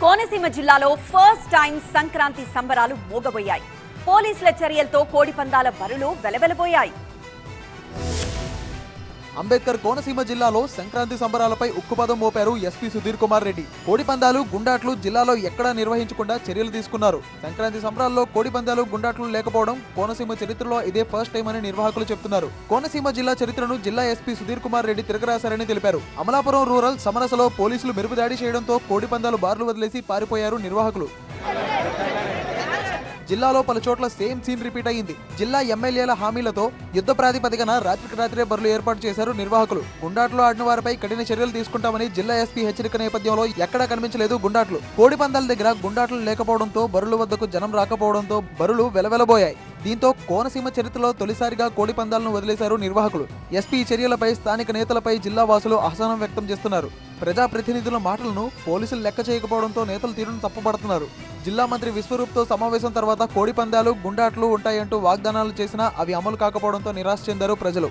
కోనసీమ జిల్లాలో first time Sankranti సంబరాలు మోగబోయాయి. పోలీసుల చర్యలతో కోడిపందాల బరులు వెలవెలబోయాయి. అంబేద్కర్ కోనసీమ జిల్లాలో సంక్రాంతి సంబరాలపై ఉక్కుపదం మోపారు ఎస్పీ సుధీర్ కుమార్ రెడ్డి. కోడిపందాలు, గుండాట్లు జిల్లాలో ఎక్కడా నిర్వహించకుండా చర్యలు తీసుకున్నారు. సంక్రాంతి సంబరాల్లో కోడిపందాలు, గుండాట్లు లేకపోవడం కోనసీమ చరిత్రలో ఇదే ఫస్ట్ టైం అని నిర్వాహకులు చెబుతున్నారు. కోనసీమ జిల్లా చరిత్రను జిల్లా ఎస్పీ సుధీర్ కుమార్ రెడ్డి తిరగరాశారని తెలిపారు. అమలాపురం రూరల్ సమరసలో పోలీసులు మెరుపుదాడి చేయడంతో కోడిపందాలు బార్లు వదిలేసి పారిపోయారు నిర్వాహకులు. జిల్లాలో పలు చోట్ల సేమ్ సీన్ రిపీట్ అయ్యింది. జిల్లా ఎమ్మెల్యేల హామీలతో యుద్ధ ప్రాతిపదికన రాత్రికి రాత్రే బరులు ఏర్పాటు చేశారు నిర్వాహకులు. గుండాట్లు ఆడిన వారిపై కఠిన చర్యలు తీసుకుంటామని జిల్లా ఎస్పీ హెచ్చరిక నేపథ్యంలో ఎక్కడా కనిపించలేదు గుండాట్లు. కోడి పందాల దగ్గర గుండాట్లు లేకపోవడంతో బరుల వద్దకు జనం రాకపోవడంతో బరులు వెలవెలబోయాయి. దీంతో కోనసీమ చరిత్రలో తొలిసారిగా కోడి పందాలను వదిలేశారు నిర్వాహకులు. ఎస్పీ చర్యలపై స్థానిక నేతలపై జిల్లా వాసులు అసహనం వ్యక్తం చేస్తున్నారు. ప్రజాప్రతినిధుల మాటలను పోలీసులు లెక్క చేయకపోవడంతో నేతలు తీరును తప్పుపడుతున్నారు. జిల్లా మంత్రి విశ్వరూప్తో సమావేశం తర్వాత కోడి పందాలు, గుండాట్లు ఉంటాయంటూ వాగ్దానాలు చేసినా అవి అమలు కాకపోవడంతో నిరాశ చెందారు ప్రజలు.